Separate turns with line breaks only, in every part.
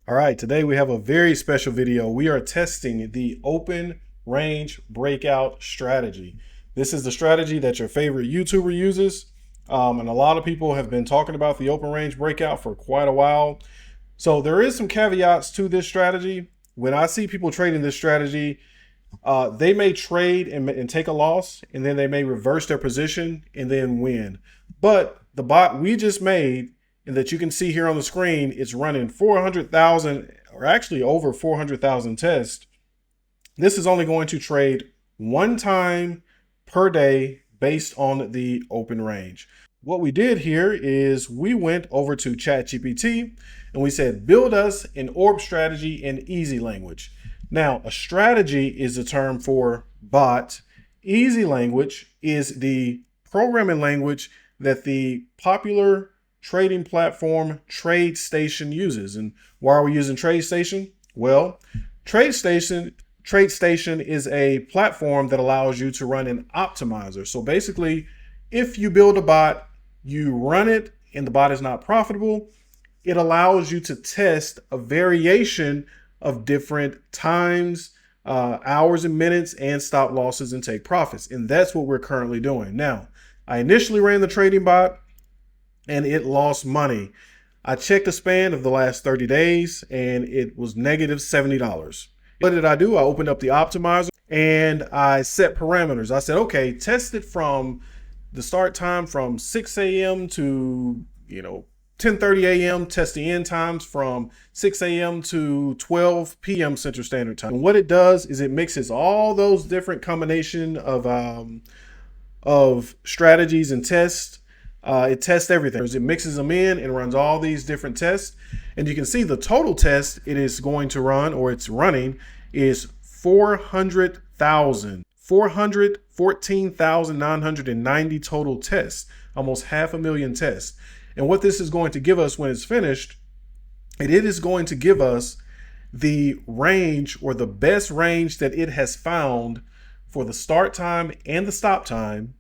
All right, today we have a very special video. We are testing the open range breakout strategy. This is the strategy that your favorite YouTuber uses. And a lot of people have been talking about the open range breakout for quite a while. So there is some caveats to this strategy. When I see people trading this strategy, they may trade and take a loss, and then they may reverse their position and then win. But the bot we just made, and that you can see here on the screen, it's running 400,000 or actually over 400,000 tests. This is only going to trade one time per day based on the open range. What we did here is we went over to ChatGPT and we said, build us an orb strategy in easy language. Now, a strategy is a term for bot. Easy language is the programming language that the popular trading platform TradeStation uses. And why are we using TradeStation? Well, TradeStation is a platform that allows you to run an optimizer. So basically, if you build a bot, you run it, and the bot is not profitable, it allows you to test a variation of different times, hours and minutes, and stop losses and take profits. And that's what we're currently doing. Now, I initially ran the trading bot and it lost money. I checked the span of the last 30 days and it was negative $70. What did I do? I opened up the optimizer and I set parameters. I said, okay, test it from the start time from 6 a.m. to 10:30 a.m. Test the end times from 6 a.m. to 12 p.m. Central Standard Time. And what it does is it mixes all those different combination of strategies and tests. It tests everything. It mixes them in and runs all these different tests. And you can see the total test it is going to run, or it's running, is 414,990 total tests, almost 500,000 tests. And what this is going to give us when it's finished, it is going to give us the range, or the best range that it has found for the start time and the stop time.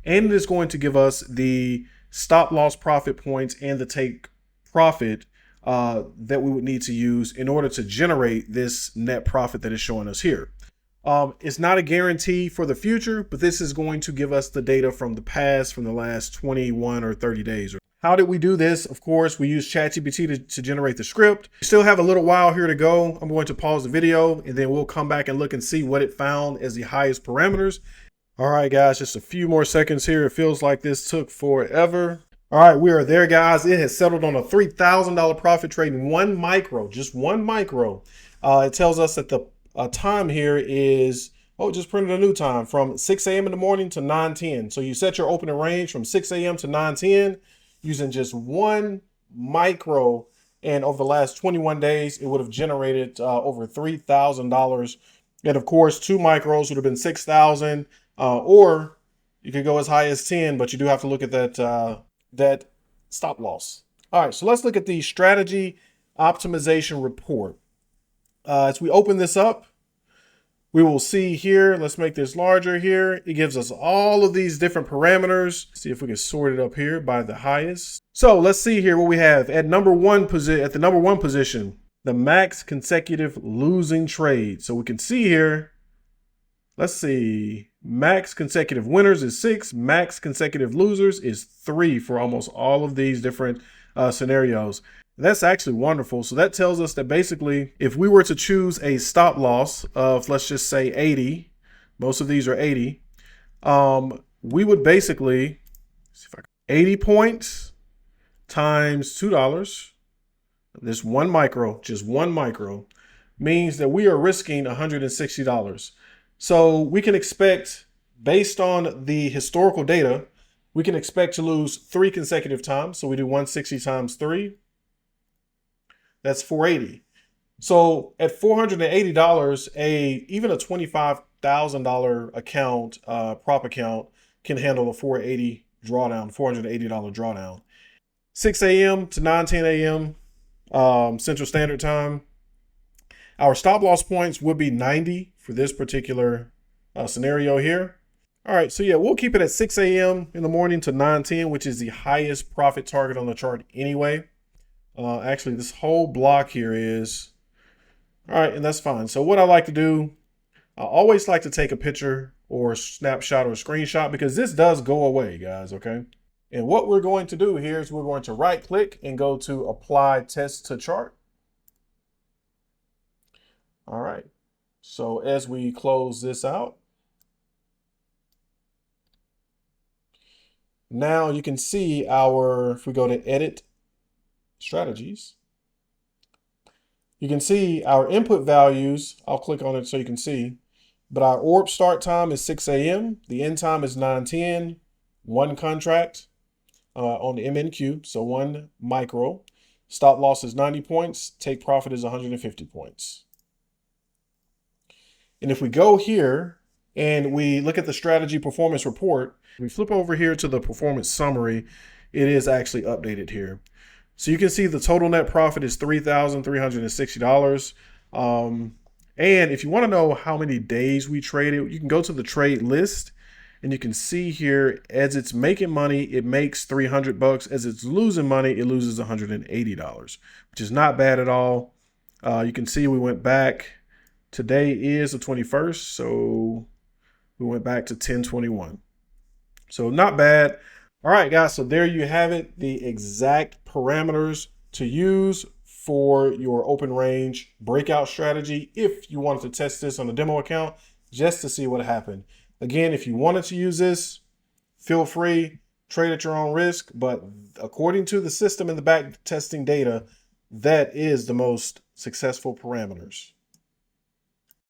And it is going to give us the stop loss profit points and the take profit that we would need to use in order to generate this net profit that is showing us here. It's not a guarantee for the future, but this is going to give us the data from the past, from the last 21 or 30 days. How did we do this? Of course, we used ChatGPT to generate the script. We still have a little while here to go. I'm going to pause the video and then we'll come back and look and see what it found as the highest parameters. All right, guys, just a few more seconds here. It feels like this took forever. All right, we are there, guys. It has settled on a $3,000 profit trading one micro, just one micro. It tells us that the time here is, just printed a new time, from 6 a.m. in the morning to 9:10. So you set your opening range from 6 a.m. to 9:10 using just one micro. And over the last 21 days, it would have generated over $3,000. And of course, two micros would have been 6,000. Or you could go as high as 10, but you do have to look at that stop loss. All right, so let's look at the strategy optimization report. As we open this up, we will see here, let's make this larger here. It gives us all of these different parameters. See if we can sort it up here by the highest. So let's see here what we have at the number one position, the max consecutive losing trade. So we can see here, let's see, max consecutive winners is 6, max consecutive losers is 3 for almost all of these different scenarios. That's actually wonderful. So that tells us that basically, if we were to choose a stop loss of, let's just say 80, most of these are 80, we would basically, 80 points times $2, this one micro, just one micro, means that we are risking $160. So we can expect, based on the historical data, we can expect to lose 3 consecutive times. So we do 160 times 3. That's 480. So at $480, even a $25,000 account, prop account, can handle a 480 drawdown, $480 drawdown. 6 a.m. to 9:10 a.m. Central Standard Time. Our stop loss points would be 90 for this particular scenario here. All right, so yeah, we'll keep it at 6 a.m. in the morning to 9:10, which is the highest profit target on the chart anyway. Actually, this whole block here is, all right, and that's fine. So what I like to do, I always like to take a picture or a snapshot or a screenshot because this does go away, guys, okay? And what we're going to do here is we're going to right click and go to apply test to chart. All right. So as we close this out, now you can see our, if we go to edit strategies, you can see our input values. I'll click on it so you can see, but our orb start time is 6 a.m. The end time is 9:10, one contract on the MNQ, so 1 micro. Stop loss is 90 points, take profit is 150 points. And if we go here and we look at the strategy performance report, we flip over here to the performance summary, it is actually updated here. So you can see the total net profit is $3,360. And if you want to know how many days we traded, you can go to the trade list and you can see here as it's making money, it makes $300. As it's losing money, it loses $180, which is not bad at all. You can see we went back. Today is the 21st, so we went back to 10/21. So not bad. All right, guys, so there you have it, the exact parameters to use for your open range breakout strategy if you wanted to test this on a demo account just to see what happened. Again, if you wanted to use this, feel free, trade at your own risk, but according to the system and the back testing data, that is the most successful parameters.